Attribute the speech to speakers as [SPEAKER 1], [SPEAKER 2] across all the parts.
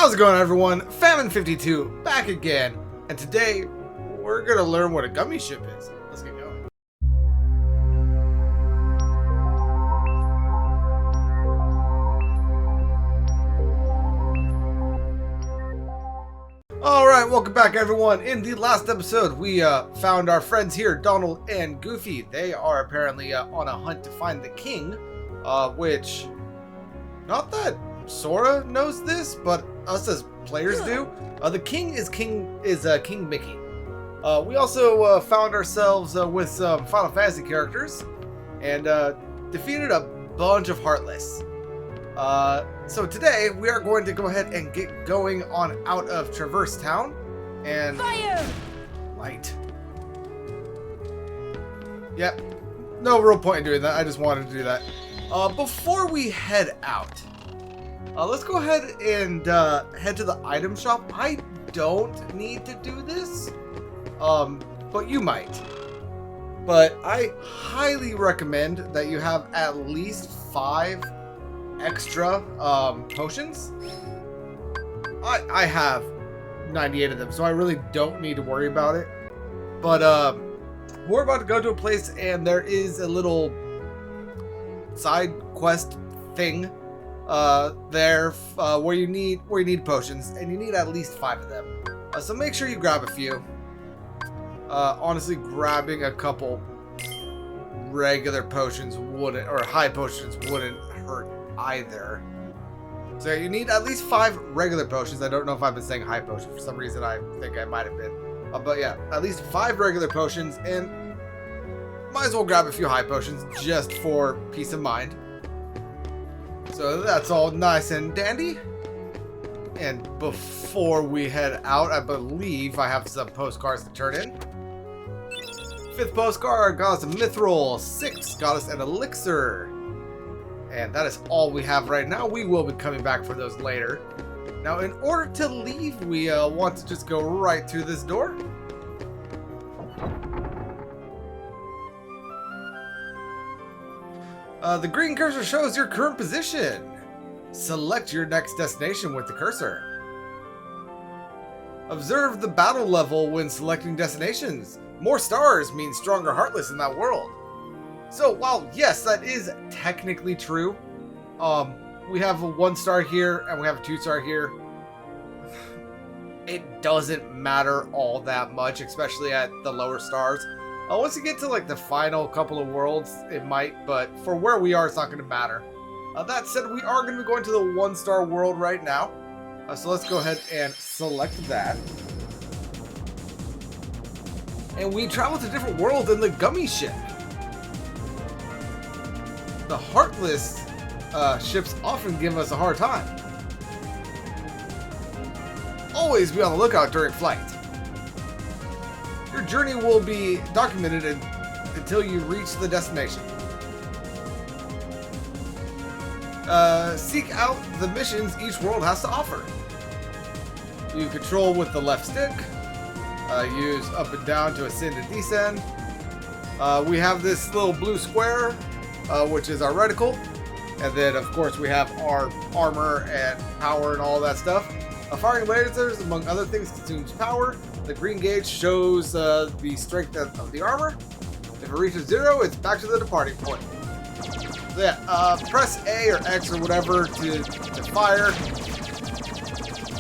[SPEAKER 1] How's it going, everyone? Famine52 back again, and today we're gonna learn what a gummy ship is. Let's get going. Alright, welcome back, everyone. In the last episode, we found our friends here, Donald and Goofy. They are apparently on a hunt to find the king, which, not that Sora knows this, but us as players do. The king is King Mickey. We also found ourselves with some Final Fantasy characters and defeated a bunch of Heartless. So today we are going to go ahead and get going on out of Traverse Town and
[SPEAKER 2] Fire!
[SPEAKER 1] Light. Yep, no real point in doing that. I just wanted to do that. Before we head out, let's go ahead and head to the item shop. I don't need to do this, but you might. But I highly recommend that you have at least 5 extra potions. I have 98 of them, so I really don't need to worry about it. But we're about to go to a place, and there is a little side quest thing there where you need potions, and you need at least 5 of them. So make sure you grab a few. Honestly, grabbing a couple regular potions wouldn't, or high potions wouldn't hurt either. So you need at least 5 regular potions. I don't know if I've been saying high potion for some reason. I think I might have been, but yeah, at least 5 regular potions, and might as well grab a few high potions just for peace of mind. So that's all nice and dandy. And before we head out, I believe I have some postcards to turn in. 5th postcard got us a mithril. 6 got us an elixir. And that is all we have right now. We will be coming back for those later. Now, in order to leave, we want to just go right through this door. The green cursor shows your current position. Select your next destination with the cursor. Observe the battle level when selecting destinations. More stars means stronger Heartless in that world. So while yes, that is technically true, we have a 1 star here and we have a 2 star here. It doesn't matter all that much, especially at the lower stars. Once you get to like the final couple of worlds, it might, but for where we are, it's not going to matter. That said, we are going to be going to the 1 star world right now. So let's go ahead and select that. And we travel to different worlds in the gummy ship. The Heartless ships often give us a hard time. Always be on the lookout during flight. Your journey will be documented until you reach the destination. Seek out the missions each world has to offer. You control with the left stick. Use up and down to ascend and descend. We have this little blue square, which is our reticle. And then, of course, we have our armor and power and all that stuff. Firing lasers, among other things, consumes power. The green gauge shows the strength of the armor. If it reaches 0, it's back to the departing point. So yeah, press A or X or whatever to fire.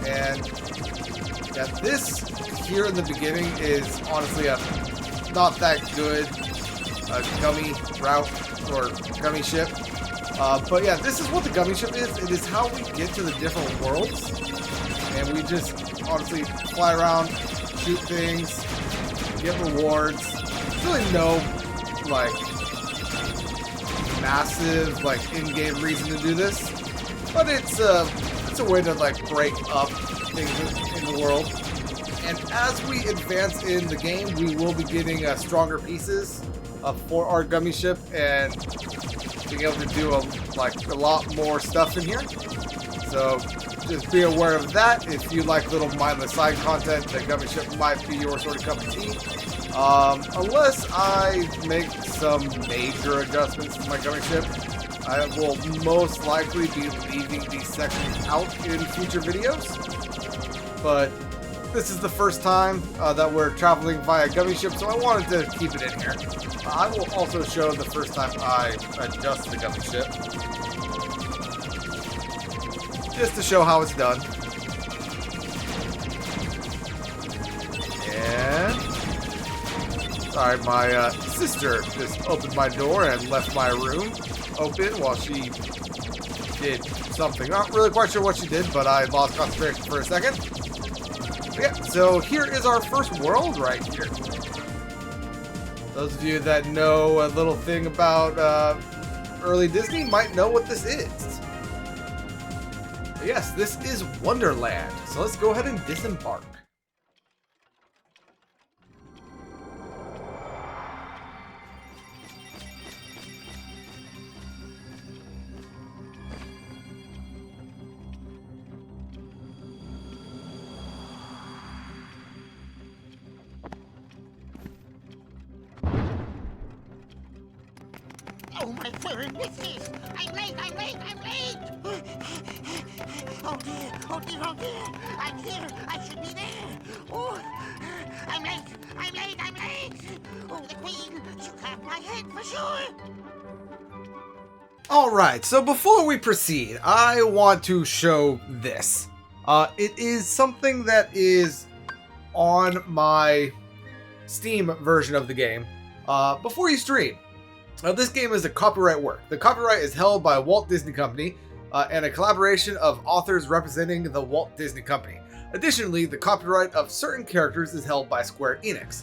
[SPEAKER 1] And yeah, this here in the beginning is honestly a not that good gummy route or gummy ship. But yeah, this is what the gummy ship is. It is how we get to the different worlds. And we just honestly fly around, shoot things, get rewards. There's really no like massive like in-game reason to do this, but it's a way to like break up things in the world. And as we advance in the game, we will be getting stronger pieces for our gummy ship and being able to do a lot more stuff in here. So just be aware of that. If you like little mindless side content, the gummy ship might be your sort of cup of tea. Unless I make some major adjustments to my gummy ship, I will most likely be leaving these sections out in future videos, but this is the first time that we're traveling via gummy ship, so I wanted to keep it in here. I will also show the first time I adjust the gummy ship, just to show how it's done. And sorry, my sister just opened my door and left my room open while she did something. Not really quite sure what she did, but I lost concentration for a second. But yeah, so here is our first world right here. Those of you that know a little thing about early Disney might know what this is. But yes, this is Wonderland. So let's go ahead and disembark.
[SPEAKER 2] Oh, my furry missus! I'm late, I'm late, I'm late! Oh dear, oh dear, oh dear! I'm here, I should be there! Oh, I'm late, I'm late, I'm late! Oh, the queen, she'll have my head for sure!
[SPEAKER 1] Alright, so before we proceed, I want to show this. It is something that is on my Steam version of the game. Before you stream. This game is a copyright work. The copyright is held by Walt Disney Company and a collaboration of authors representing the Walt Disney Company. Additionally, the copyright of certain characters is held by Square Enix.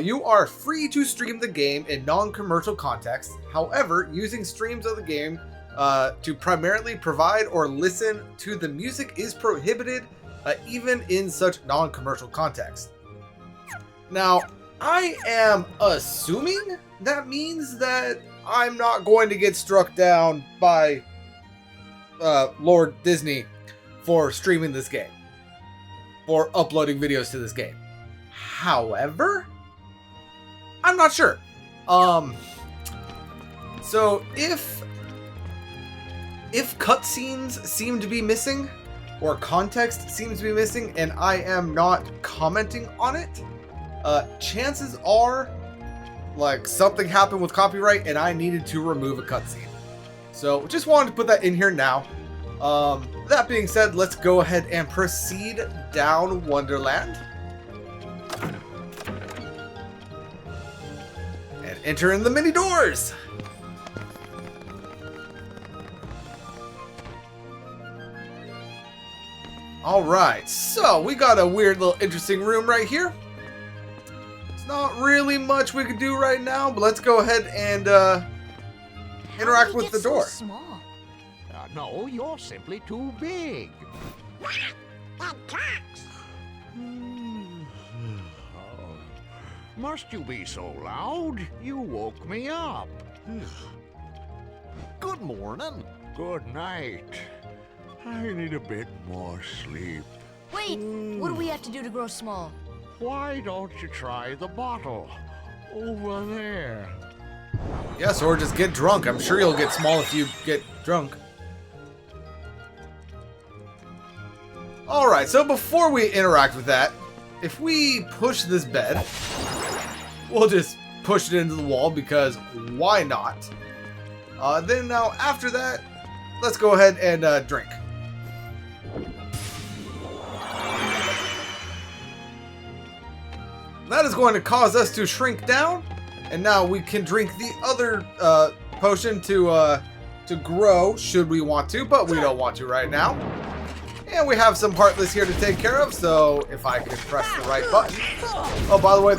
[SPEAKER 1] You are free to stream the game in non-commercial context. However, using streams of the game to primarily provide or listen to the music is prohibited, even in such non-commercial context. Now, I am assuming that means that I'm not going to get struck down by Lord Disney for streaming this game, for uploading videos to this game. However, I'm not sure. So if cutscenes seem to be missing, or context seems to be missing, and I am not commenting on it, chances are, like, something happened with copyright and I needed to remove a cutscene. So just wanted to put that in here now. That being said, let's go ahead and proceed down Wonderland. And enter in the mini doors. Alright, so we got a weird little interesting room right here. Not really much we can do right now, but let's go ahead and interact with the door.
[SPEAKER 3] So small?
[SPEAKER 4] No, you're simply too big.
[SPEAKER 2] That tracks!
[SPEAKER 4] Must you be so loud? You woke me up.
[SPEAKER 5] Good morning.
[SPEAKER 4] Good night. I need a bit more sleep.
[SPEAKER 3] Wait, what do we have to do to grow small?
[SPEAKER 4] Why don't you try the bottle over there?
[SPEAKER 1] Yes, or just get drunk. I'm sure you'll get small if you get drunk. Alright, so before we interact with that, if we push this bed, we'll just push it into the wall because why not? Then now after that, let's go ahead and drink. That is going to cause us to shrink down, and now we can drink the other potion to grow should we want to, but we don't want to right now. And we have some Heartless here to take care of, so if I could press the right button. Oh, by the way,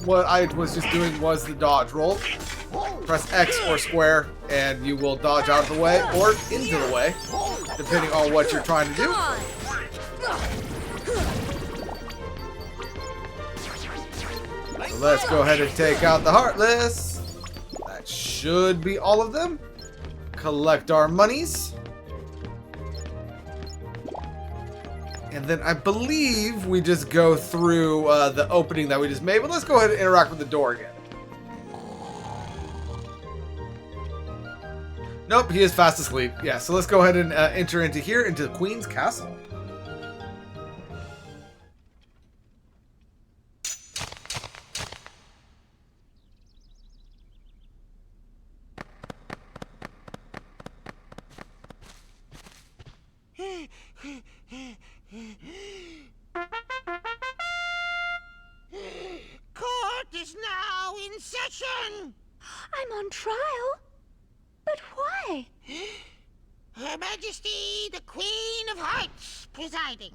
[SPEAKER 1] what I was just doing was the dodge roll. Press X or square, and you will dodge out of the way or into the way, depending on what you're trying to do. So let's go ahead and take out the Heartless. That should be all of them. Collect our monies. And then I believe we just go through the opening that we just made. But let's go ahead and interact with the door again. Nope, he is fast asleep. Yeah, so let's go ahead and enter into here, into the Queen's Castle.
[SPEAKER 2] Court is now in session.
[SPEAKER 5] I'm on trial. But why?
[SPEAKER 2] Her Majesty, the Queen of Hearts, presiding.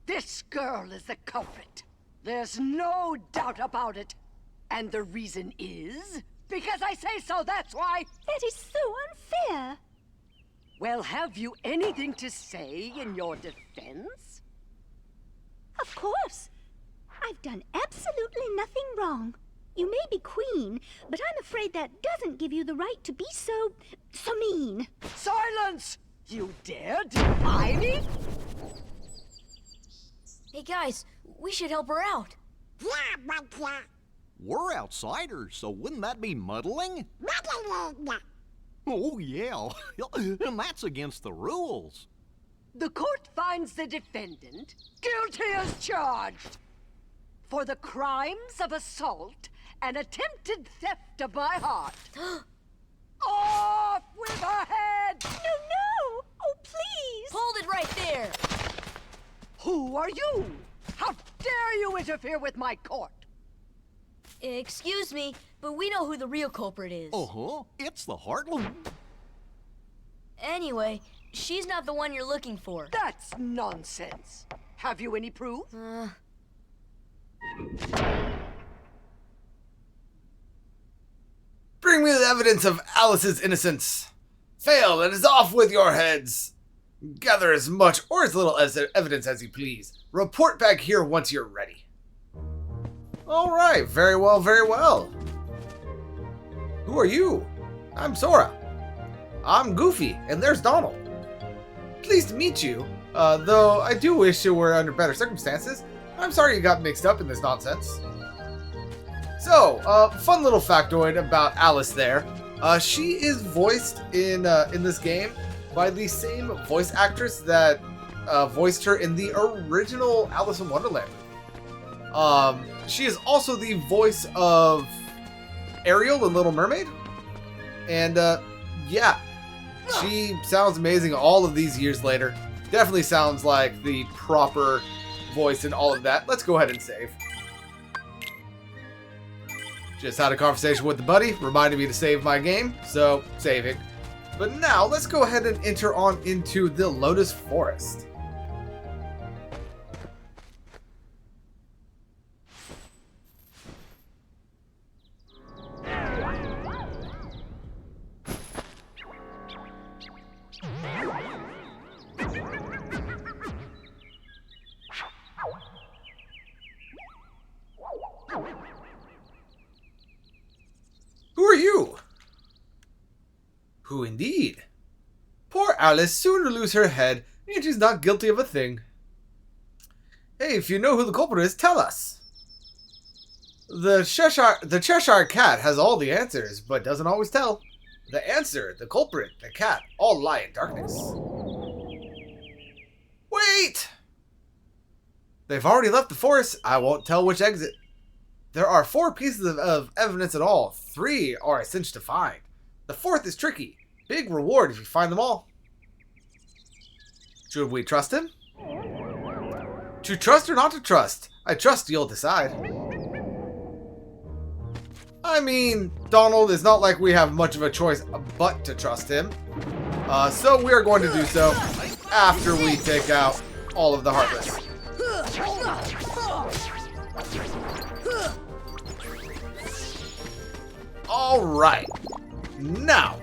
[SPEAKER 6] This girl is the culprit. There's no doubt about it. And the reason is because I say so, that's why.
[SPEAKER 5] That is so unfair.
[SPEAKER 6] Well, have you anything to say in your defense?
[SPEAKER 5] Of course. I've done absolutely nothing wrong. You may be queen, but I'm afraid that doesn't give you the right to be so mean.
[SPEAKER 6] Silence! You dare defy me?
[SPEAKER 3] Hey guys, we should help her out.
[SPEAKER 7] We're outsiders, so wouldn't that be muddling? Oh, yeah. And that's against the rules.
[SPEAKER 6] The court finds the defendant guilty as charged for the crimes of assault and attempted theft of my heart. Off with her head!
[SPEAKER 5] No! Oh, please!
[SPEAKER 3] Hold it right there!
[SPEAKER 6] Who are you? How dare you interfere with my court?
[SPEAKER 3] Excuse me, but we know who the real culprit is.
[SPEAKER 7] Uh-huh. It's the Heartland.
[SPEAKER 3] Anyway, she's not the one you're looking for.
[SPEAKER 6] That's nonsense. Have you any proof?
[SPEAKER 1] Bring me the evidence of Alice's innocence. Fail, and it's off with your heads. Gather as much or as little as evidence as you please. Report back here once you're ready. All right, very well, very well. Who are you? I'm Sora. I'm Goofy, and there's Donald. Pleased to meet you, though I do wish it were under better circumstances. I'm sorry you got mixed up in this nonsense. So, fun little factoid about Alice there. She is voiced in this game by the same voice actress that voiced her in the original Alice in Wonderland movie. She is also the voice of Ariel in Little Mermaid. And, yeah, she sounds amazing all of these years later. Definitely sounds like the proper voice and all of that. Let's go ahead and save. Just had a conversation with the buddy, reminded me to save my game, so saving. But now, let's go ahead and enter on into the Lotus Forest. Who are you? Who indeed? Poor Alice soon to lose her head, and she's not guilty of a thing. Hey, if you know who the culprit is, tell us. The Cheshire Cat has all the answers, but doesn't always tell. The answer, the culprit, the cat, all lie in darkness. Wait! They've already left the forest. I won't tell which exit. There are 4 pieces of evidence in all. 3 are a cinch to find. The 4th is tricky. Big reward if you find them all. Should we trust him? To trust or not to trust? I trust you'll decide. I mean, Donald, it's not like we have much of a choice but to trust him. So we are going to do so after we take out all of the Heartless. Alright. Now,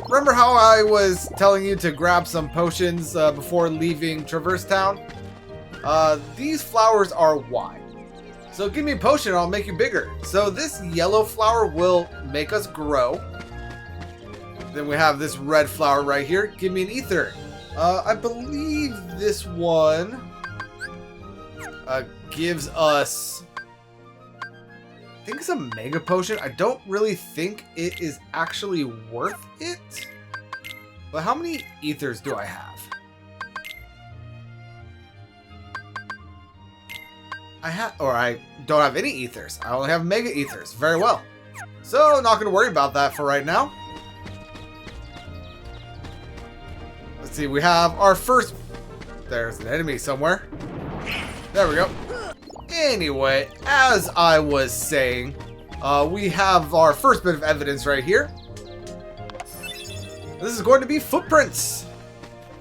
[SPEAKER 1] remember how I was telling you to grab some potions before leaving Traverse Town? These flowers are wide. So give me a potion and I'll make you bigger. So this yellow flower will make us grow. Then we have this red flower right here. Give me an ether. I believe this one gives us... I think it's a mega potion. I don't really think it is actually worth it. But how many ethers do I have? I don't have any ethers. I only have mega ethers. Very well. So, not going to worry about that for right now. Let's see, we have our first... There's an enemy somewhere. There we go. Anyway, as I was saying, we have our first bit of evidence right here. This is going to be footprints.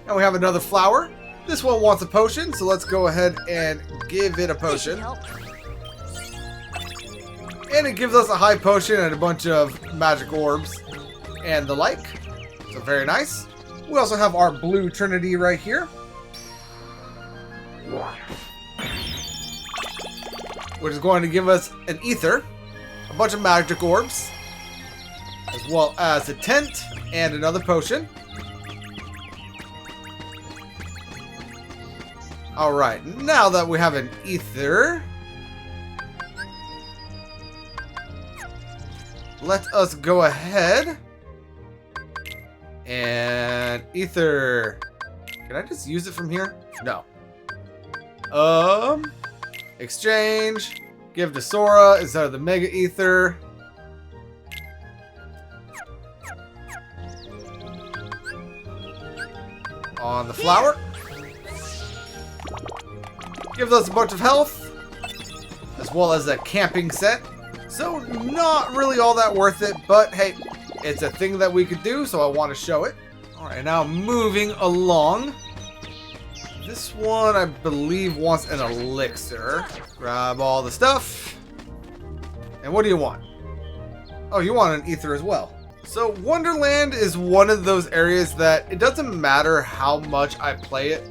[SPEAKER 1] And we have another flower. This one wants a potion, so let's go ahead and give it a potion. And it gives us a high potion and a bunch of magic orbs and the like. So very nice. We also have our blue trinity right here. Which is going to give us an ether, a bunch of magic orbs, as well as a tent and another potion. Alright, now that we have an ether, let us go ahead and ether. Can I just use it from here? No. Exchange. Give to Sora instead of the Mega Ether. On the flower. Gives us a bunch of health. As well as a camping set. So not really all that worth it. But hey, it's a thing that we could do. So I want to show it. Alright, now moving along. This one, I believe, wants an elixir. Grab all the stuff. And what do you want? Oh, you want an ether as well. So, Wonderland is one of those areas that it doesn't matter how much I play it.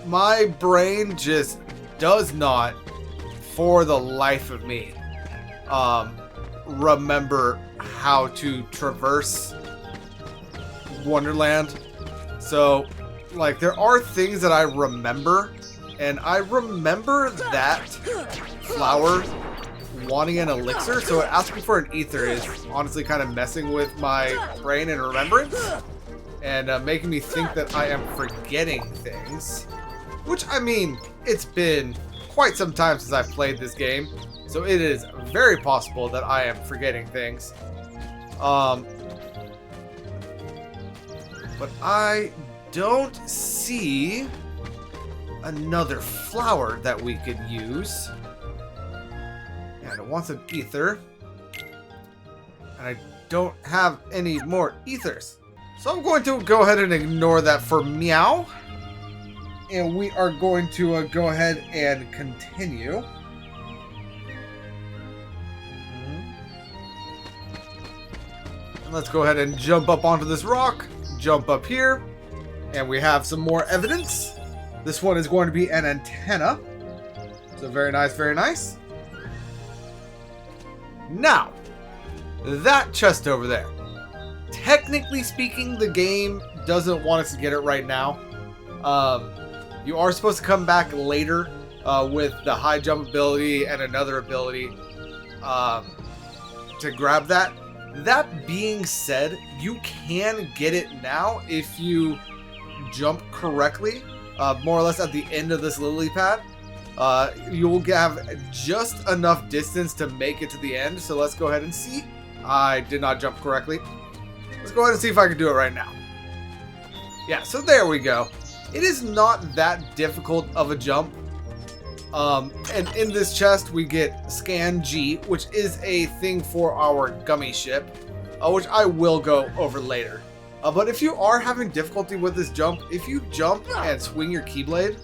[SPEAKER 1] My brain just does not, for the life of me, remember how to traverse Wonderland. So, like, there are things that I remember, and I remember that flower wanting an elixir, so asking for an ether is honestly kind of messing with my brain and remembrance, and making me think that I am forgetting things. Which, I mean, it's been quite some time since I've played this game, so it is very possible that I am forgetting things. But I don't see another flower that we could use. And it wants an ether. And I don't have any more ethers. So I'm going to go ahead and ignore that for meow. And we are going to go ahead and continue. And let's go ahead and jump up onto this rock. Jump up here, and we have some more evidence. This one is going to be an antenna. So very nice, very nice. Now, that chest over there. Technically speaking, the game doesn't want us to get it right now. You are supposed to come back later with the high jump ability and another ability to grab that. That being said, you can get it now if you jump correctly, more or less at the end of this lily pad. You will have just enough distance to make it to the end, so let's go ahead and see. I did not jump correctly. Let's go ahead and see if I can do it right now. Yeah, so there we go. It is not that difficult of a jump. And in this chest, we get Scan G, which is a thing for our gummy ship, which I will go over later. But if you are having difficulty with this jump, if you jump and swing your Keyblade,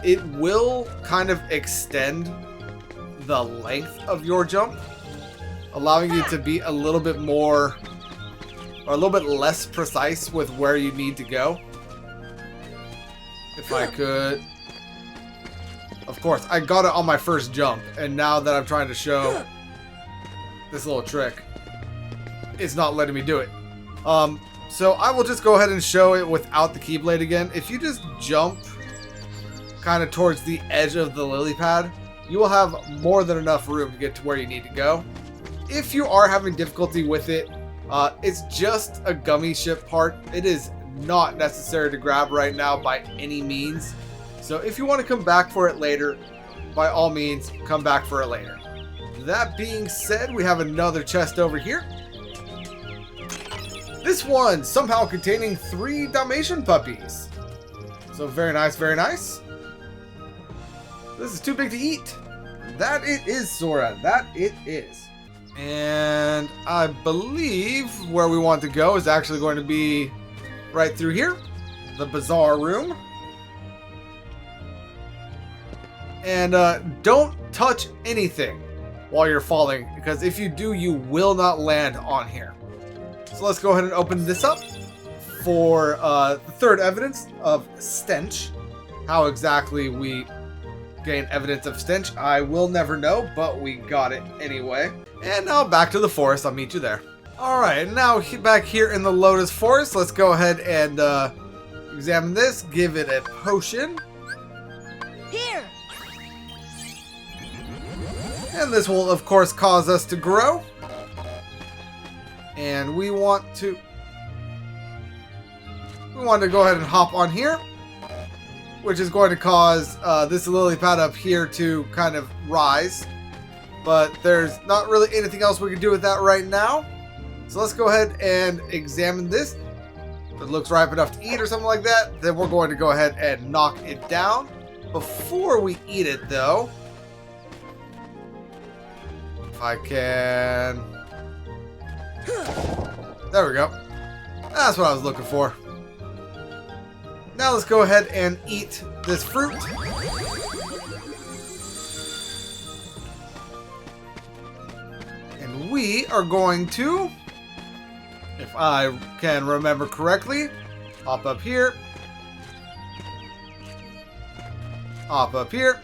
[SPEAKER 1] it will kind of extend the length of your jump, allowing you to be a little bit more, or a little bit less precise with where you need to go. If I could... Of course, I got it on my first jump, and now that I'm trying to show this little trick, it's not letting me do it. So I will just go ahead and show it without the Keyblade again. If you just jump kind of towards the edge of the lily pad, you will have more than enough room to get to where you need to go. If you are having difficulty with it, it's just a gummy ship part. It is not necessary to grab right now by any means. So if you want to come back for it later, by all means, come back for it later. That being said, we have another chest over here. This one somehow containing 3 Dalmatian puppies. So very nice, very nice. This is too big to eat. That it is, Sora. That it is. And I believe where we want to go is actually going to be right through here. The bazaar room. And don't touch anything while you're falling, because if you do, you will not land on here. So let's go ahead and open this up for the third evidence of stench. How exactly we gain evidence of stench, I will never know, but we got it anyway. And now back to the forest. I'll meet you there. Alright, now back here in the Lotus Forest, let's go ahead and examine this. Give it a potion.
[SPEAKER 3] Here!
[SPEAKER 1] And this will, of course, cause us to grow. And we want to go ahead and hop on here, which is going to cause this lily pad up here to kind of rise. But there's not really anything else we can do with that right now. So let's go ahead and examine this. If it looks ripe enough to eat or something like that, then we're going to go ahead and knock it down. Before we eat it, though, if I can... There we go. That's what I was looking for. Now let's go ahead and eat this fruit. And we are going to, if I can remember correctly, hop up here. Hop up here.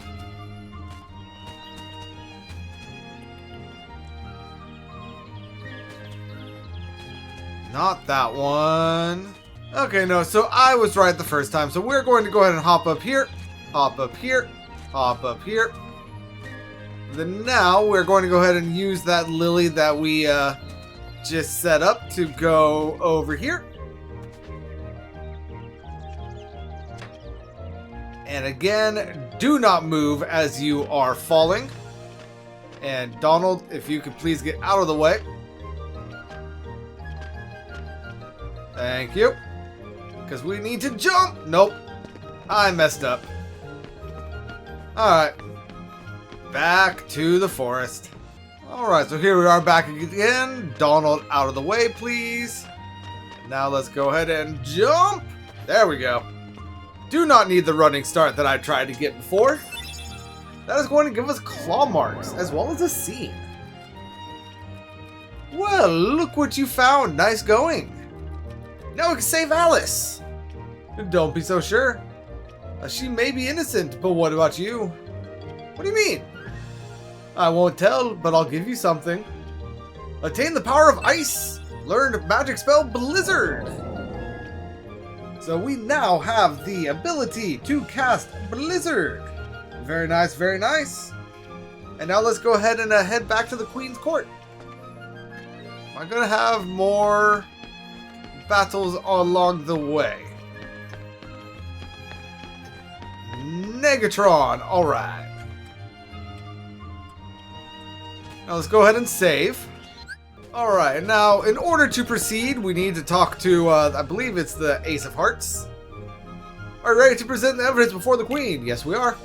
[SPEAKER 1] Not that one. Okay, no, so I was right the first time. So we're going to go ahead and hop up here. Hop up here. Hop up here. Then now we're going to go ahead and use that lily that we just set up to go over here. And again, do not move as you are falling. And Donald, if you could please get out of the way. Thank you. Because we need to jump. Nope. I messed up. Alright. Back to the forest. Alright, so here we are back again. Donald, out of the way, please. Now let's go ahead and jump. There we go. Do not need the running start that I tried to get before. That is going to give us claw marks, as well as a scene. Well, look what you found. Nice going. Now we can save Alice. Don't be so sure. She may be innocent, but what about you? What do you mean? I won't tell, but I'll give you something. Attain the power of ice. Learn magic spell Blizzard. So we now have the ability to cast Blizzard. Very nice, very nice. And now let's go ahead and head back to the Queen's Court. Am I going to have more battles along the way? Negatron, alright. Now let's go ahead and save. Alright, now in order to proceed, we need to talk to, I believe it's the Ace of Hearts. Are you ready to present the evidence before the Queen? Yes, we are.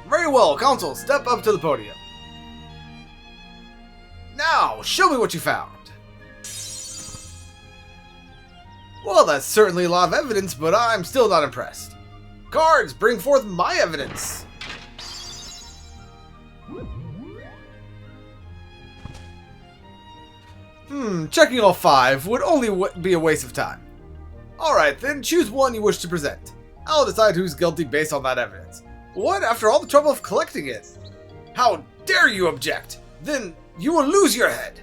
[SPEAKER 1] Very well, Council, step up to the podium. Now, show me what you found. Well, that's certainly a lot of evidence, but I'm still not impressed. Cards, bring forth my evidence. Checking all 5 would only be a waste of time. Alright then, choose one you wish to present. I'll decide who's guilty based on that evidence. What, after all the trouble of collecting it? How dare you object? Then you will lose your head.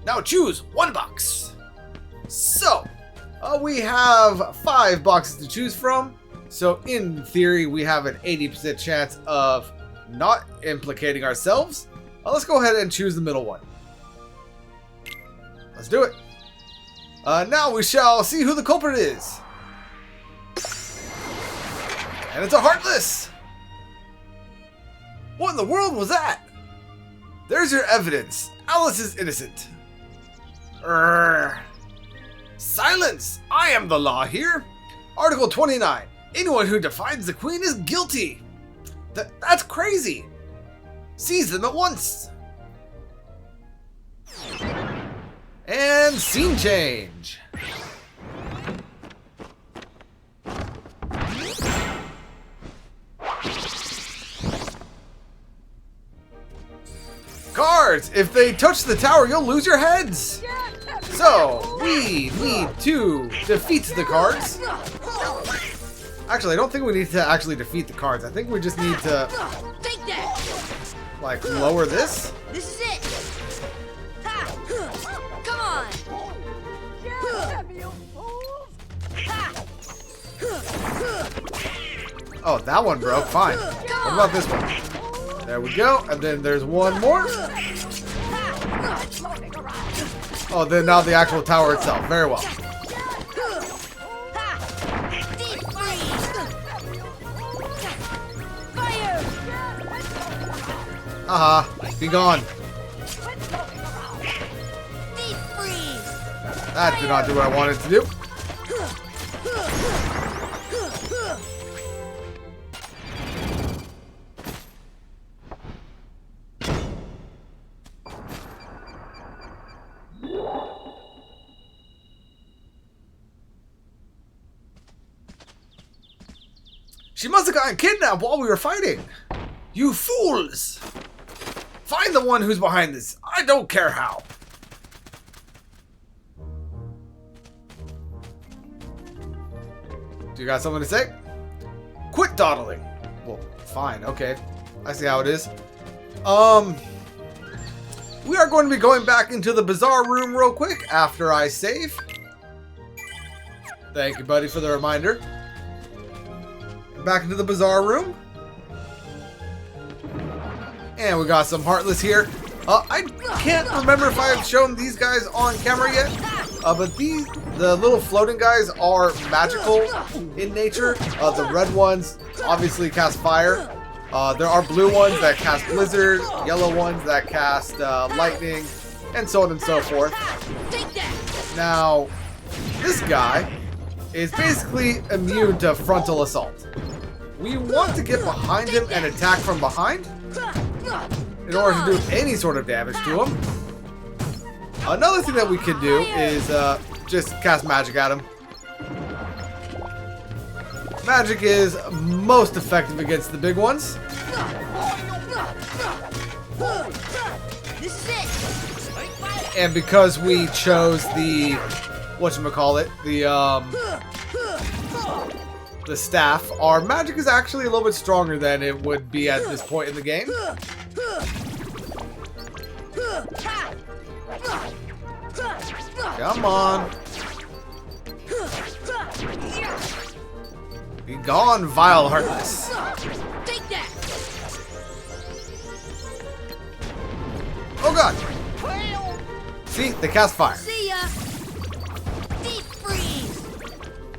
[SPEAKER 1] Now choose one box. So, we have 5 boxes to choose from. So in theory, we have an 80% chance of not implicating ourselves, let's go ahead and choose the middle one. Let's do it. Now we shall see who the culprit is. And it's a Heartless! What in the world was that? There's your evidence. Alice is innocent. Silence! I am the law here. Article 29. Anyone who defies the Queen is guilty. That's crazy. Seize them at once. And scene change. Cards! If they touch the tower, you'll lose your heads! So, we need to defeat the cards. Actually, I don't think we need to actually defeat the cards. I think we just need to,
[SPEAKER 3] Take that!
[SPEAKER 1] like, lower this.
[SPEAKER 3] This is it! Ha! Come on! Ha!
[SPEAKER 1] Oh, that one broke. Fine. What about this one? There we go. And then there's one more. Oh, then now the actual tower itself. Very well.
[SPEAKER 3] Deep freeze! Fire!
[SPEAKER 1] Aha. Be gone.
[SPEAKER 3] Deep freeze!
[SPEAKER 1] That did not do what I wanted to do. She must have gotten kidnapped while we were fighting. You fools! Find the one who's behind this. I don't care how. Do you got something to say? Quit dawdling. Well, fine. Okay. I see how it is. We are going to be going back into the bazaar room real quick after I save. Thank you, buddy, for the reminder. Back into the bazaar room. And we got some Heartless here. I can't remember if I've shown these guys on camera yet. But the little floating guys are magical in nature. The red ones obviously cast fire. There are blue ones that cast blizzard, yellow ones that cast lightning, and so on and so forth. Now, this guy is basically immune to frontal assault. We want to get behind him and attack from behind in order to do any sort of damage to him. Another thing that we could do is just cast magic at him. Magic is most effective against the big ones.
[SPEAKER 3] This is it!
[SPEAKER 1] And because we chose the whatchamacallit, the staff, our magic is actually a little bit stronger than it would be at this point in the game. Come on. Be gone, vile Heartless.
[SPEAKER 3] Take that!
[SPEAKER 1] Oh god. See, they cast fire.
[SPEAKER 3] See ya! Deep freeze!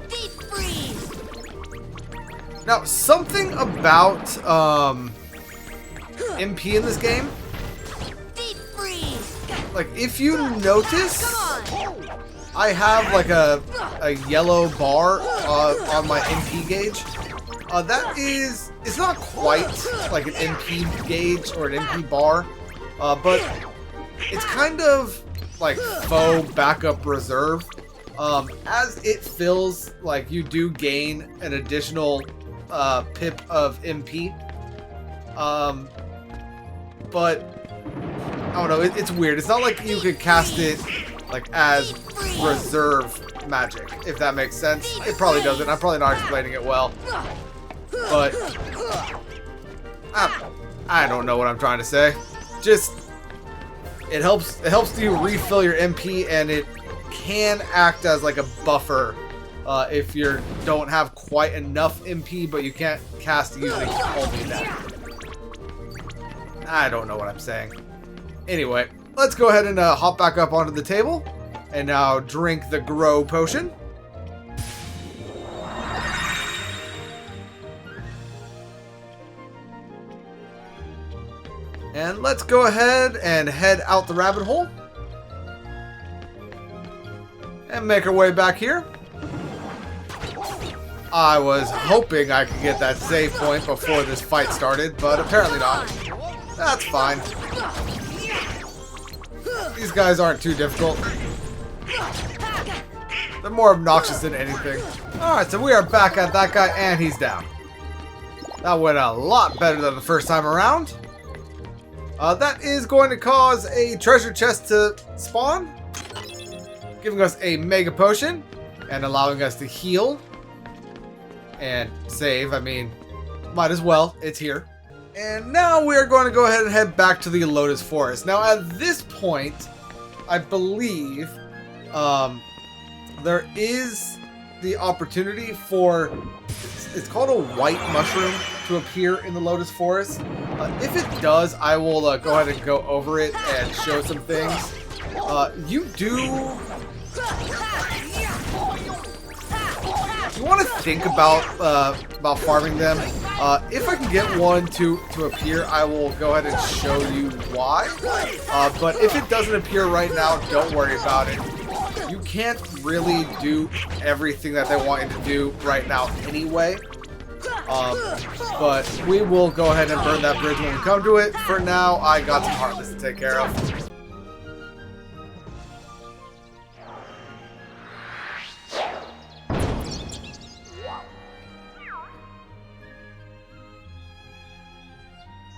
[SPEAKER 3] Deep freeze!
[SPEAKER 1] Now, something about MP in this game,
[SPEAKER 3] Deep freeze!
[SPEAKER 1] like if you notice,
[SPEAKER 3] Come on!
[SPEAKER 1] I have like a yellow bar on my MP gauge. That is, it's not quite like an MP gauge or an MP bar, but it's kind of like faux backup reserve. As it fills, like you do gain an additional pip of MP. But I don't know, it's weird. It's not like you could cast it like as reserve magic, if that makes sense. It probably doesn't. I'm probably not explaining it well. But I don't know what I'm trying to say. Just it helps you refill your MP, and it can act as like a buffer if you don't have quite enough MP, but you can't cast using only that. I don't know what I'm saying. Anyway, let's go ahead and hop back up onto the table. And now drink the grow potion. And let's go ahead and head out the rabbit hole. And make our way back here. I was hoping I could get that save point before this fight started, but apparently not. That's fine. These guys aren't too difficult. They're more obnoxious than anything. Alright, so we are back at that guy, and he's down. That went a lot better than the first time around. That is going to cause a treasure chest to spawn, giving us a mega potion, and allowing us to heal. And save, I mean, might as well, it's here. And now we are going to go ahead and head back to the Lotus Forest. Now at this point, I believe there is the opportunity for, it's called a white mushroom to appear in the Lotus Forest. If it does, I will go ahead and go over it and show some things. You want to think about farming them. If I can get one to appear, I will go ahead and show you why. But if it doesn't appear right now, don't worry about it. You can't really do everything that they want you to do right now anyway. But we will go ahead and burn that bridge when we come to it. For now, I got some Heartless to take care of.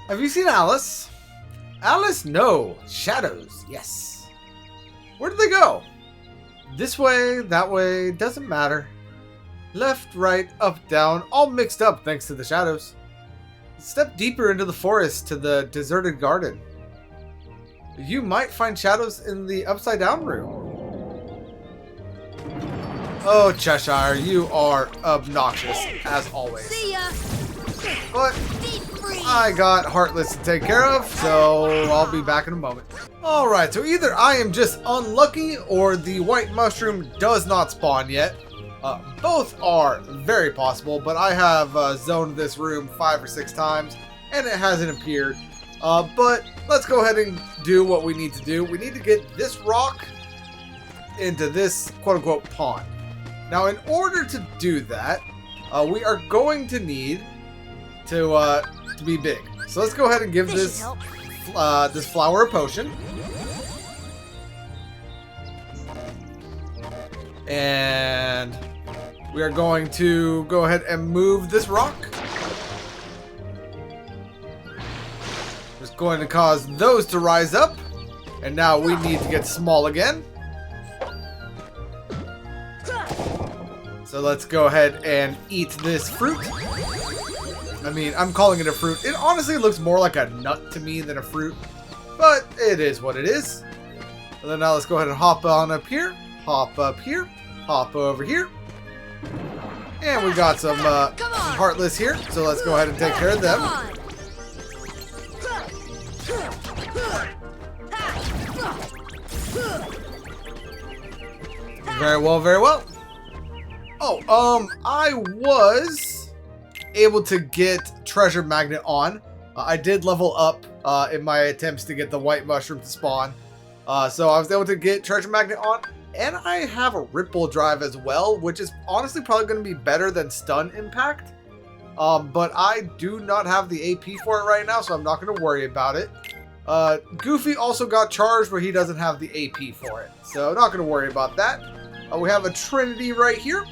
[SPEAKER 1] Have you seen Alice? Alice, no. Shadows, yes. Where did they go? This way, that way, doesn't matter. Left, right, up, down, all mixed up thanks to the shadows. Step deeper into the forest to the deserted garden. You might find shadows in the upside down room. Oh, Cheshire, you are obnoxious, as always.
[SPEAKER 3] See ya.
[SPEAKER 1] But I got Heartless to take care of, so I'll be back in a moment. Alright, so either I am just unlucky or the white mushroom does not spawn yet. Both are very possible, but I have zoned this room 5 or 6 times and it hasn't appeared. But let's go ahead and do what we need to do. We need to get this rock into this quote-unquote pond. Now, in order to do that, we are going to need to be big. So let's go ahead and give this flower a potion. And we are going to go ahead and move this rock. Just going to cause those to rise up. And now we need to get small again. So let's go ahead and eat this fruit. I mean, I'm calling it a fruit. It honestly looks more like a nut to me than a fruit. But it is what it is. And then now let's go ahead and hop on up here. Hop up here. Hop over here. And we got some Heartless here. So let's go ahead and take care of them. Very well, very well. Oh, I was able to get Treasure Magnet on. I did level up in my attempts to get the white mushroom to spawn. So I was able to get Treasure Magnet on. And I have a Ripple Drive as well, which is honestly probably going to be better than Stun Impact. But I do not have the AP for it right now, so I'm not going to worry about it. Goofy also got charged, but he doesn't have the AP for it. So not going to worry about that. We have a Trinity right here.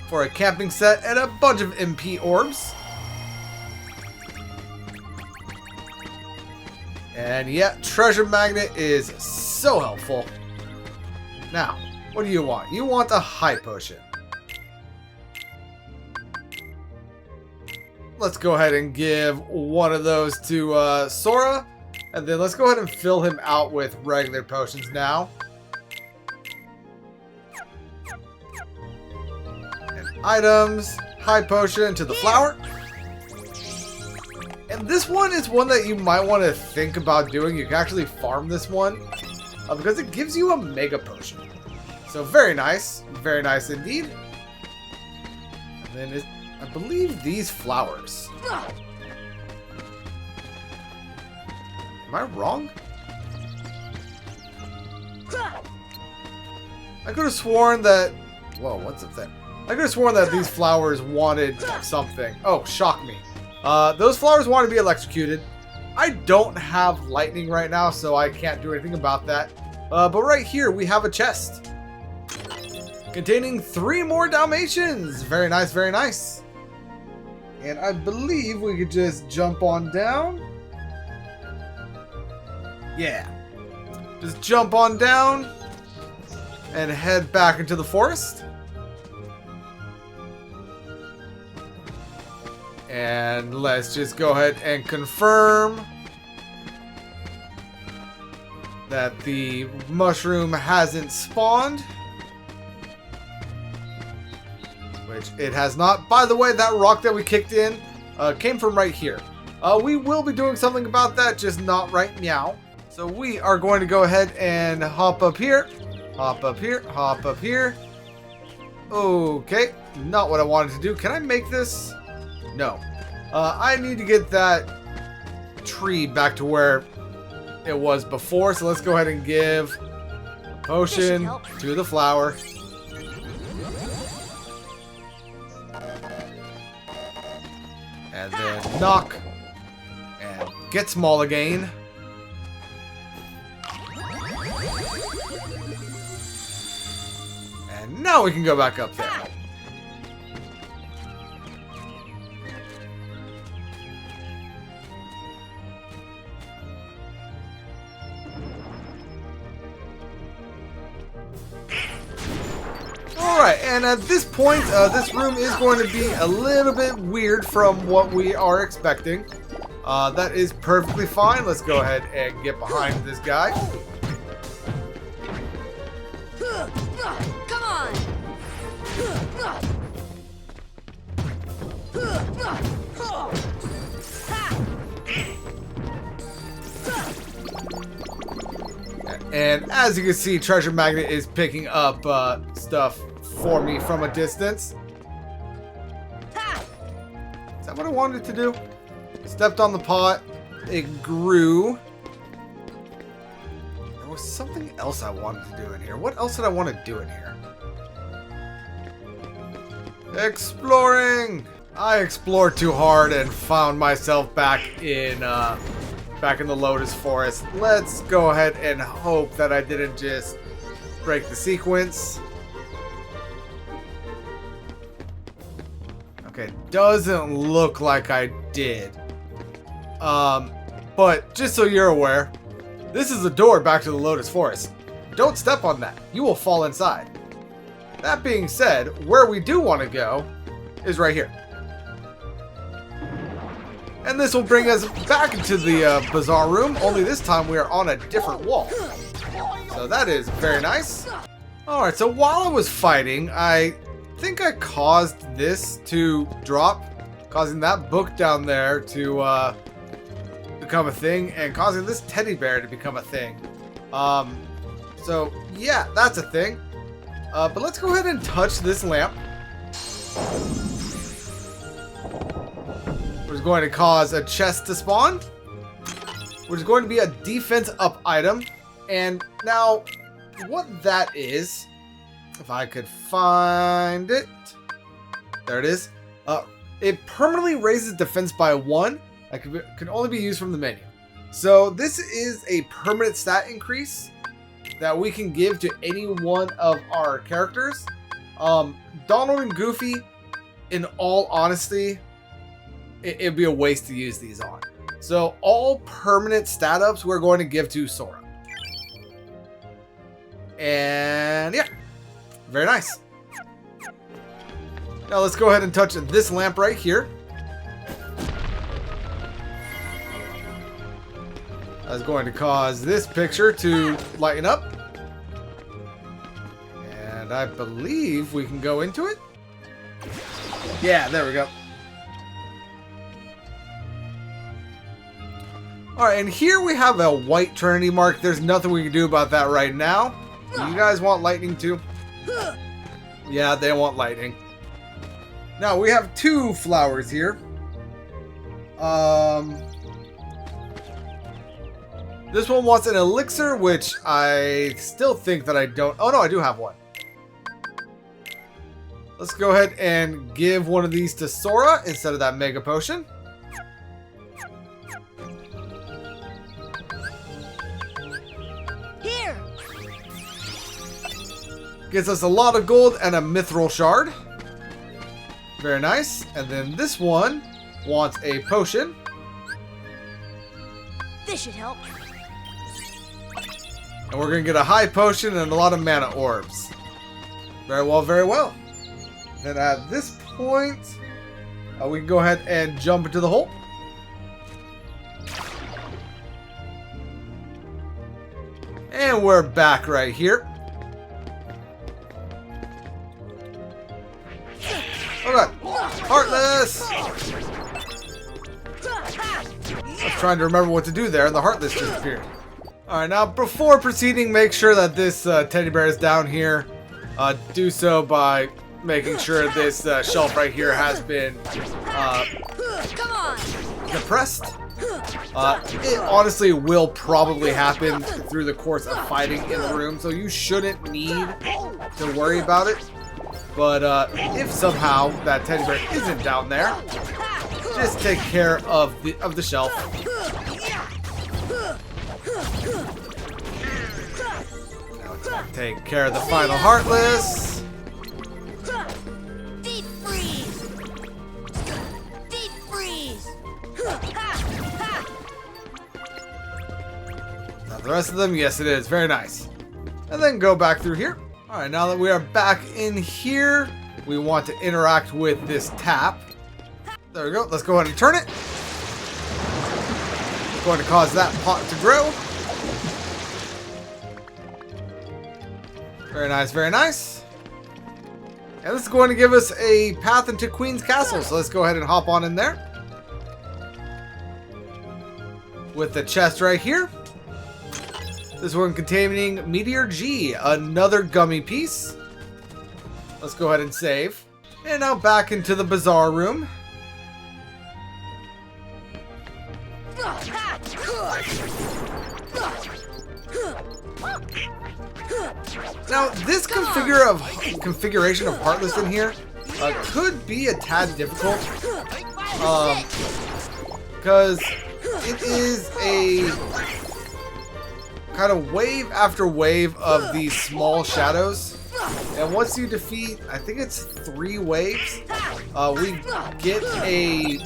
[SPEAKER 1] For a camping set and a bunch of MP orbs. And yeah, Treasure Magnet is so helpful. Now, what do you want? You want a high potion. Let's go ahead and give one of those to Sora. And then let's go ahead and fill him out with regular potions now. And items. high potion to the flower. And this one is one that you might want to think about doing. You can actually farm this one because it gives you a mega potion. So very nice indeed. And then I believe these flowers. Am I wrong? I could have sworn that... Whoa, what's up there? I could have sworn that these flowers wanted something. Oh, shock me. Those flowers want to be electrocuted. I don't have lightning right now, so I can't do anything about that. But right here, we have a chest containing 3 more Dalmatians. Very nice, very nice. And I believe we could just jump on down. Yeah. Just jump on down and head back into the forest. And let's just go ahead and confirm that the mushroom hasn't spawned. Which it has not. By the way, that rock that we kicked in came from right here. We will be doing something about that, just not right now. So we are going to go ahead and hop up here. Hop up here. Hop up here. Okay. Not what I wanted to do. Can I make this? No. I need to get that tree back to where it was before. So let's go ahead and give a potion to the flower. And then knock. And get small again. And now we can go back up there. Alright, and at this point, this room is going to be a little bit weird from what we are expecting. That is perfectly fine. Let's go ahead and get behind this guy.
[SPEAKER 3] Come on!
[SPEAKER 1] And as you can see, Treasure Magnet is picking up stuff for me from a distance. Is that what I wanted to do? Stepped on the pot. It grew. There was something else I wanted to do in here. What else did I want to do in here? Exploring! I explored too hard and found myself back in the Lotus Forest. Let's go ahead and hope that I didn't just break the sequence. Okay, doesn't look like I did. But just so you're aware, this is the door back to the Lotus Forest. Don't step on that. You will fall inside. That being said, where we do want to go is right here. And this will bring us back into the bazaar room, only this time we are on a different wall. So that is very nice. Alright, so while I was fighting, I think I caused this to drop, causing that book down there to become a thing, and causing this teddy bear to become a thing. So yeah, that's a thing. But let's go ahead and touch this lamp. Which is going to cause a chest to spawn. Which is going to be a defense up item. And now, what that is, if I could find it. There it is. It permanently raises defense by 1. That can only be used from the menu. So this is a permanent stat increase that we can give to any one of our characters. Donald and Goofy, in all honesty, it'd be a waste to use these on. So all permanent stat ups we're going to give to Sora. And yeah, very nice. Now let's go ahead and touch this lamp right here. That's going to cause this picture to lighten up. And I believe we can go into it. Yeah, there we go. Alright, and here we have a white Trinity mark. There's nothing we can do about that right now. Do you guys want lightning too? Yeah, they want lightning. Now, we have 2 flowers here. This one wants an elixir, which I still think that I don't... Oh, no, I do have one. Let's go ahead and give one of these to Sora instead of that Mega Potion.
[SPEAKER 3] Here.
[SPEAKER 1] Gets us a lot of gold and a mithril shard. Very nice. And then this one wants a potion.
[SPEAKER 3] This should help.
[SPEAKER 1] And we're going to get a high potion and a lot of mana orbs. Very well, very well. Then at this point, we can go ahead and jump into the hole. And we're back right here. Oh god, Heartless! I was trying to remember what to do there and the Heartless just appeared. Alright, now before proceeding, make sure that this teddy bear is down here. Do so by making sure this shelf right here has been
[SPEAKER 3] Come on.
[SPEAKER 1] depressed. It honestly will probably happen through the course of fighting in the room, so you shouldn't need to worry about it. But if somehow that teddy bear isn't down there, just take care of the shelf. Now it's gonna take care of the final Heartless.
[SPEAKER 3] Deep freeze. Deep freeze.
[SPEAKER 1] Now the rest of them, yes it is. Very nice. And then go back through here. Alright, now that we are back in here, we want to interact with this tap. There we go. Let's go ahead and turn it. Going to cause that pot to grow. Very nice, very nice. And this is going to give us a path into Queen's Castle. So let's go ahead and hop on in there. With the chest right here. This one containing Meteor G, another gummy piece. Let's go ahead and save. And now back into the bazaar room. Now, this configuration of Heartless in here could be a tad difficult. Because it is a kind of wave after wave of these small shadows. And once you defeat, I think it's 3 waves, we get a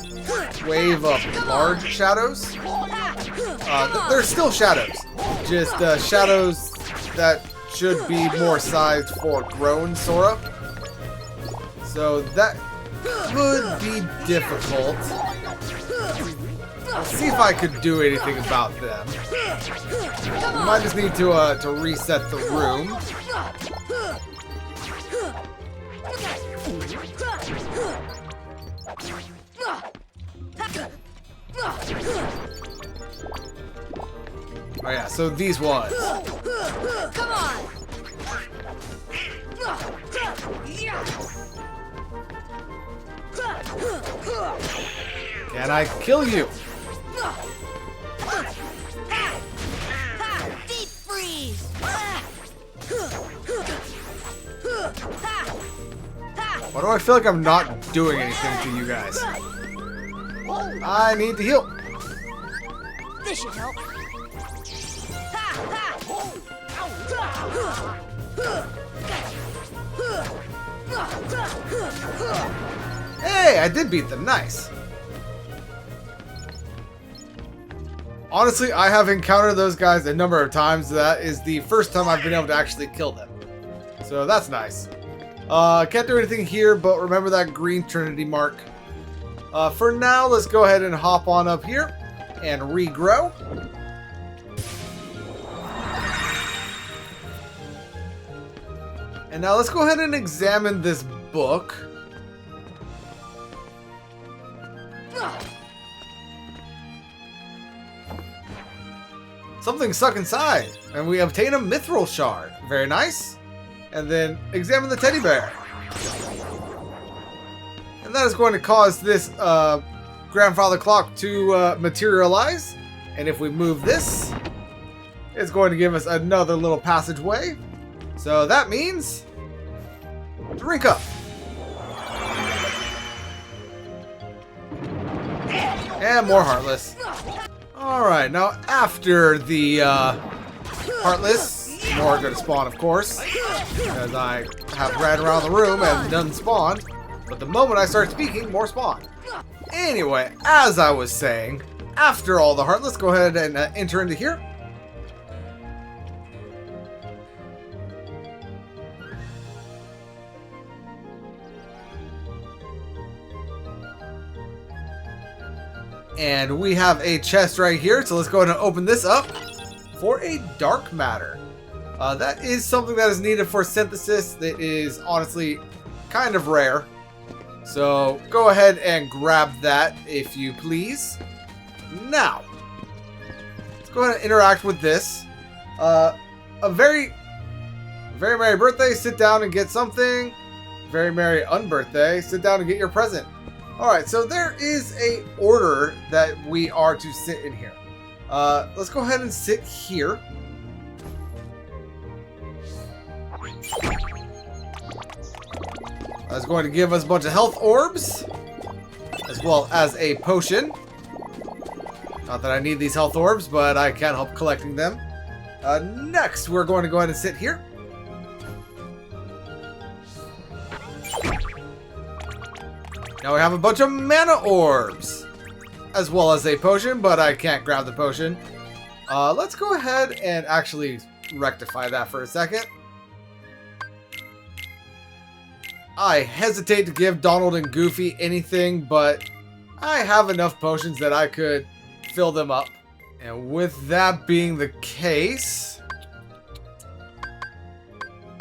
[SPEAKER 1] wave of large shadows. They're still shadows, just shadows that should be more sized for grown Sora. So that could be difficult. Let's see if I could do anything about them. We might just need to reset the room. Oh yeah, so these ones.
[SPEAKER 3] Come on.
[SPEAKER 1] Can I kill you?
[SPEAKER 3] Deep freeze.
[SPEAKER 1] Why do I feel like I'm not doing anything to you guys? I need to heal.
[SPEAKER 3] This should help.
[SPEAKER 1] Hey, I did beat them. Nice. Honestly, I have encountered those guys a number of times. That is the first time I've been able to actually kill them. So that's nice. Can't do anything here, but remember that green Trinity mark. For now, let's go ahead and hop on up here and regrow. And now let's go ahead and examine this book. Something stuck inside, and we obtain a mithril shard. Very nice. And then examine the teddy bear. And that is going to cause this grandfather clock to materialize. And if we move this, it's going to give us another little passageway. So that means drink up. And more Heartless. Alright, now after the Heartless, more are going to spawn, of course. Because I have ran around the room and none spawned. But the moment I start speaking, more spawn. Anyway, as I was saying, after all the Heartless, go ahead and enter into here. And we have a chest right here, so let's go ahead and open this up for a dark matter. That is something that is needed for synthesis that is honestly kind of rare. So go ahead and grab that if you please. Now, let's go ahead and interact with this. A very merry birthday, sit down and get something. Very merry unbirthday, sit down and get your present. Alright, so there is a order that we are to sit in here. Let's go ahead and sit here. That's going to give us a bunch of health orbs, as well as a potion. Not that I need these health orbs, but I can't help collecting them. Next, we're going to go ahead and sit here. Now we have a bunch of mana orbs, as well as a potion, but I can't grab the potion. Let's go ahead and actually rectify that for a second. I hesitate to give Donald and Goofy anything, but I have enough potions that I could fill them up. And with that being the case,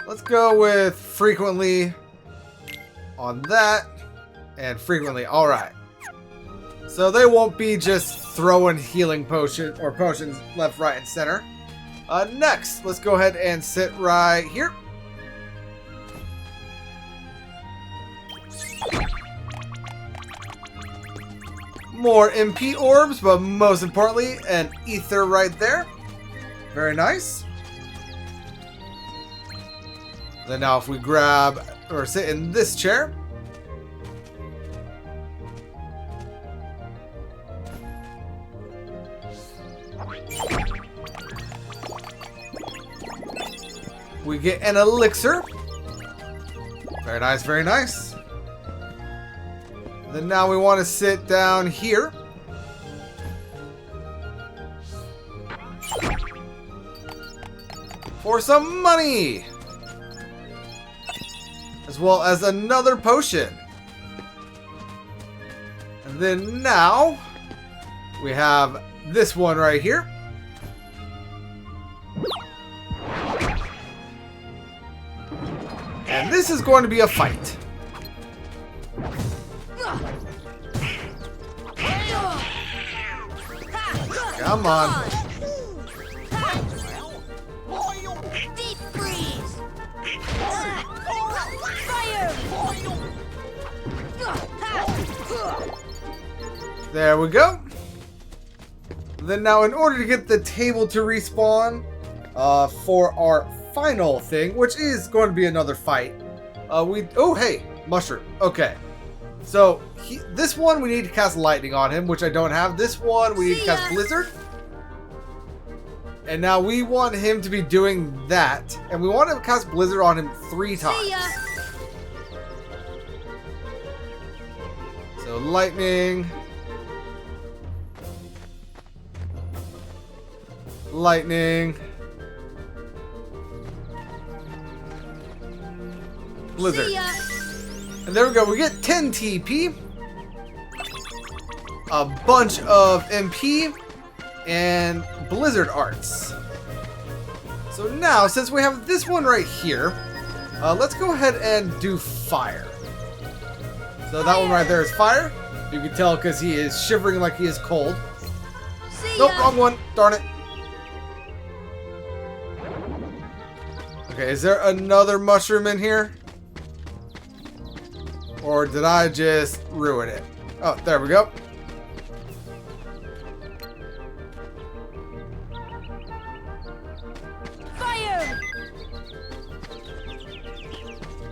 [SPEAKER 1] let's go with frequently on that. And frequently, alright. So they won't be just throwing healing potions left, right, and center. Next, let's go ahead and sit right here. More MP orbs, but most importantly, an ether right there. Very nice. Then now if we grab or sit in this chair. We get an elixir. Very nice, very nice. Then now we want to sit down here. For some money. As well as another potion. And then now we have this one right here. And this is going to be a fight. Come on.
[SPEAKER 3] Deep freeze. Fire.
[SPEAKER 1] There we go. Then now in order to get the table to respawn for our final thing, which is going to be another fight, oh hey, mushroom. Okay, so this one we need to cast lightning on him, which I don't have. This one we need to cast blizzard, and now we want him to be doing that, and we want to cast blizzard on him 3 times. So lightning, lightning, blizzard. And there we go, we get 10 TP, a bunch of MP, and blizzard arts. So now, since we have this one right here, let's go ahead and do fire. So that one right there is fire. You can tell because he is shivering like he is cold. Nope, wrong one. Darn it. Okay, is there another mushroom in here? Or did I just ruin it? Oh, there we go.
[SPEAKER 3] Fire!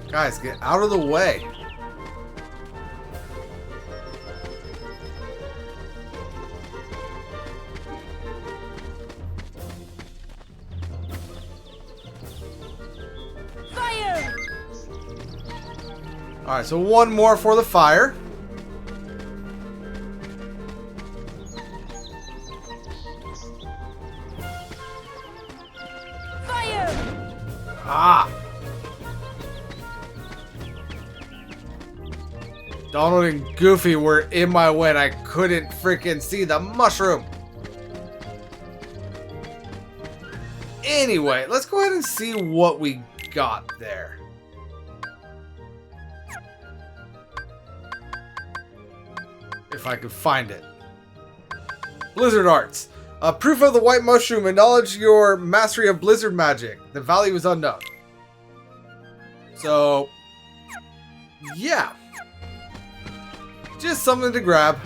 [SPEAKER 1] Guys, get out of the way.
[SPEAKER 3] Fire!
[SPEAKER 1] Alright, so one more for the fire.
[SPEAKER 3] Fire!
[SPEAKER 1] Ah! Donald and Goofy were in my way and I couldn't freaking see the mushroom. Anyway, let's go ahead and see what we got there. If I could find it. Blizzard Arts. Proof of the white mushroom. Acknowledge your mastery of blizzard magic. The value is unknown. So, yeah. Just something to grab.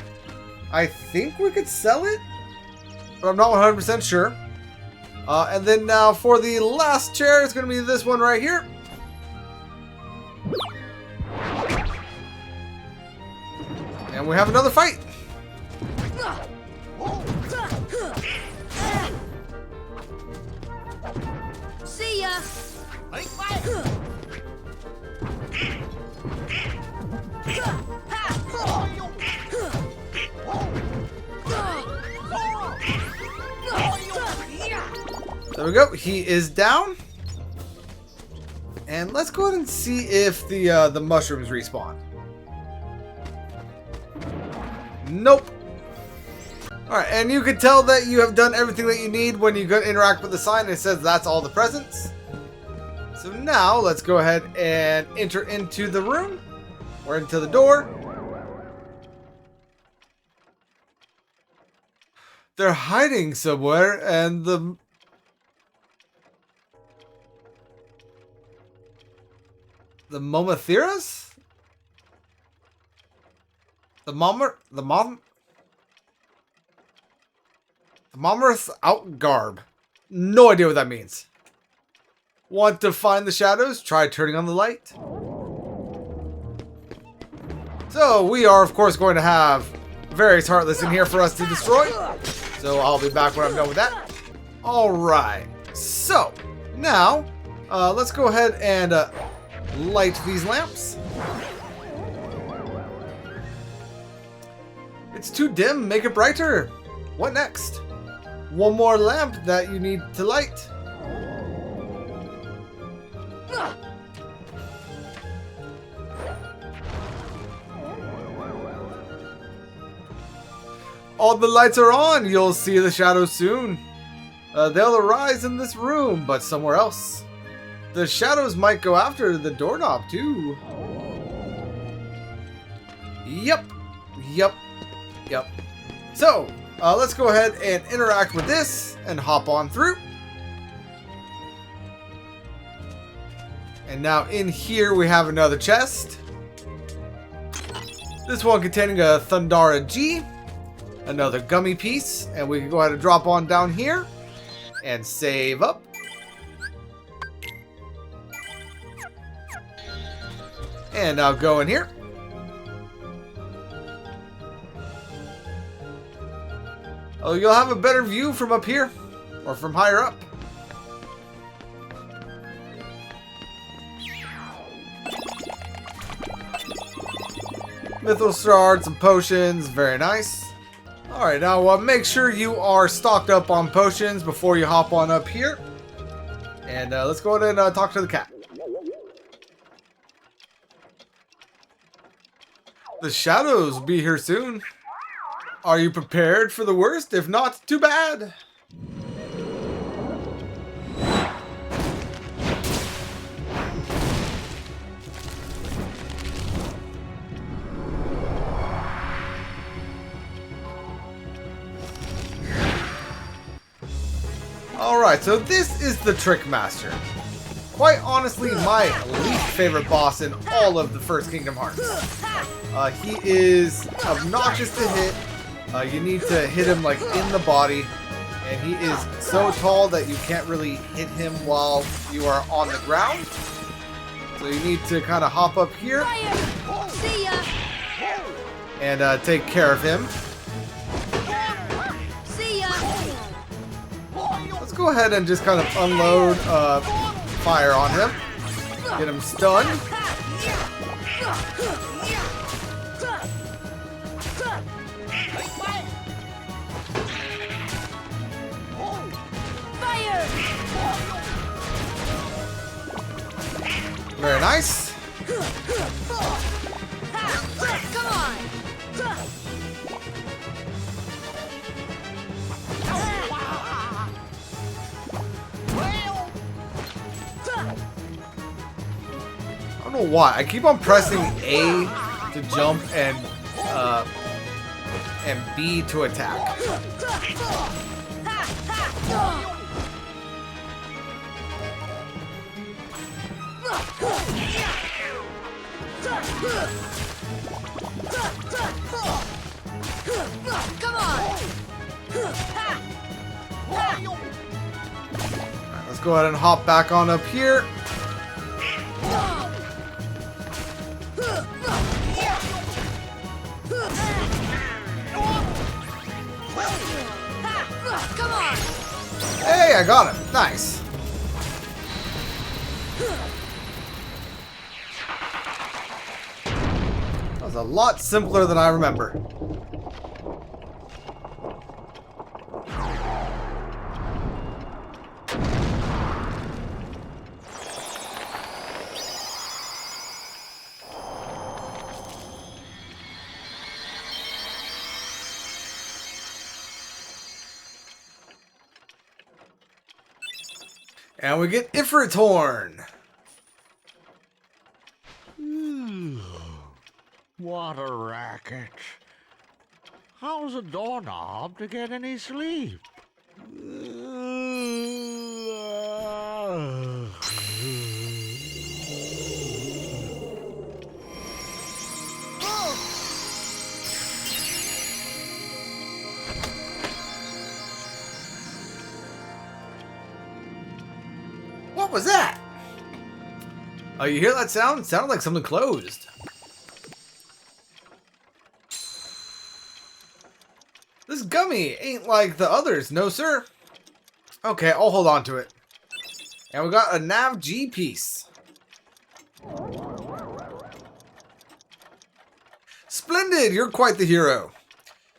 [SPEAKER 1] I think we could sell it, but I'm not 100% sure. And then now for the last chair, it's going to be this one right here. And we have another fight.
[SPEAKER 3] See ya!
[SPEAKER 1] There we go. He is down. And let's go ahead and see if the mushrooms respawn. Nope. Alright, and you can tell that you have done everything that you need when you interact with the sign. It says that's all the presents. So now let's go ahead and enter into the room. Or into the door. They're hiding somewhere and the Momotheras? The Momorth Outgarb. No idea what that means. Want to find the shadows? Try turning on the light. So we are of course going to have various Heartless in here for us to destroy. So I'll be back when I'm done with that. Alright. So now let's go ahead and light these lamps. It's too dim. Make it brighter. What next? One more lamp that you need to light. All the lights are on. You'll see the shadows soon. They'll arise in this room, but somewhere else. The shadows might go after the doorknob too. Yep. So, let's go ahead and interact with this and hop on through. And now in here we have another chest. This one containing a Thundara G. Another gummy piece. And we can go ahead and drop on down here. And save up. And now go in here. Oh, you'll have a better view from up here. Or from higher up. Mythos shards and potions. Very nice. Alright, now make sure you are stocked up on potions before you hop on up here. And let's go ahead and talk to the cat. The shadows will be here soon. Are you prepared for the worst? If not, too bad. Alright, so this is the Trick Master. quite honestly my least favorite boss in all of the first Kingdom Hearts. He is obnoxious to hit. You need to hit him like in the body, and he is so tall that you can't really hit him while you are on the ground. So you need to kind of hop up here and take care of him. Let's go ahead and just kind of unload fire on him. Get him stunned. Very nice.
[SPEAKER 3] Come on.
[SPEAKER 1] I don't know why. I keep on pressing A to jump and B to attack.
[SPEAKER 3] Come on.
[SPEAKER 1] Alright, let's go ahead and hop back on up here.
[SPEAKER 3] Come on.
[SPEAKER 1] Hey, I got him. Nice. That was a lot simpler than I remember. And we get Ifrit's horn.
[SPEAKER 4] What a racket. How's a doorknob to get any sleep?
[SPEAKER 1] What was that? Oh, you hear that sound? It sounded like something closed. This gummy ain't like the others, no sir. Okay, I'll hold on to it. And we got a Nav G piece. Splendid, you're quite the hero.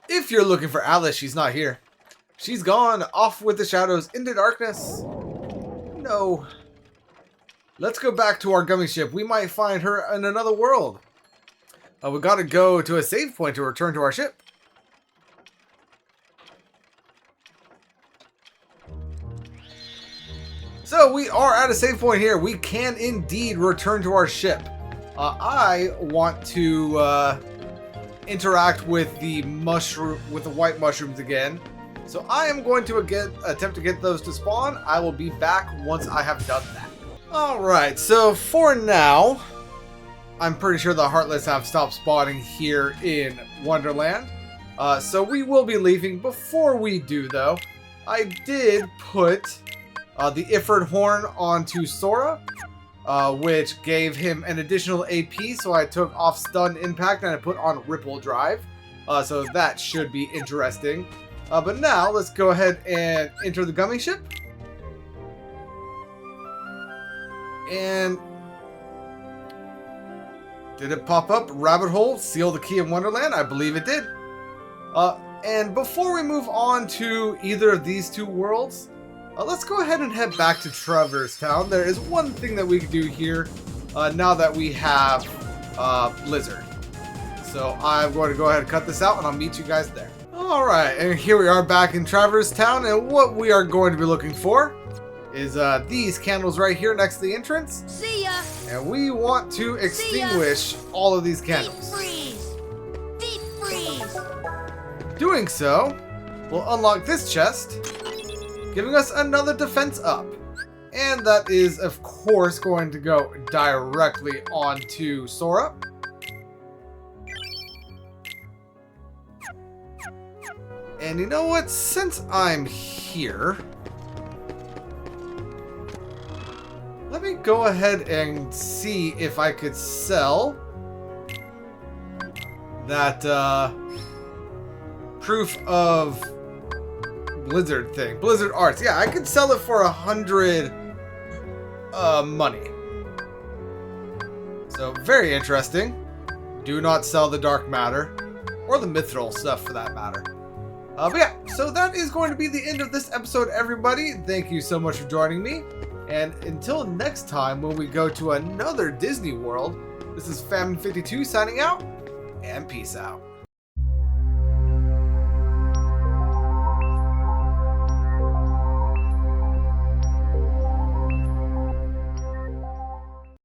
[SPEAKER 1] If you're looking for Alice, she's not here. She's gone off with the shadows into darkness. No. Let's go back to our gummy ship. We might find her in another world. We gotta go to a save point to return to our ship. So we are at a save point here. We can indeed return to our ship. I want to interact with the white mushrooms again. So I am going to attempt to get those to spawn. I will be back once I have done that. Alright, so for now, I'm pretty sure the Heartless have stopped spawning here in Wonderland. So we will be leaving. Before we do though, I did put the Ifrit horn onto Sora, which gave him an additional AP, so I took off Stun Impact and I put on Ripple Drive. So that should be interesting. But now, let's go ahead and enter the gummy ship. And did it pop up? Rabbit hole, seal the key in Wonderland? I believe it did. And before we move on to either of these two worlds, let's go ahead and head back to Traverse Town. There is one thing that we can do here now that we have Blizzard. So I'm going to go ahead and cut this out and I'll meet you guys there. Alright, and here we are back in Traverse Town, and what we are going to be looking for is these candles right here next to the entrance.
[SPEAKER 3] See ya.
[SPEAKER 1] And we want to extinguish all of these candles.
[SPEAKER 3] Deep freeze. Deep freeze.
[SPEAKER 1] Doing so will unlock this chest, giving us another defense up. And that is, of course, going to go directly onto Sora. And you know what? Since I'm here, let me go ahead and see if I could sell that proof of Blizzard thing. Blizzard Arts. Yeah, I could sell it for 100 money. So, very interesting. Do not sell the dark matter. Or the mithril stuff, for that matter. But yeah, so that is going to be the end of this episode, everybody. Thank you so much for joining me. And until next time, when we go to another Disney World, this is Famine52 signing out, and peace out.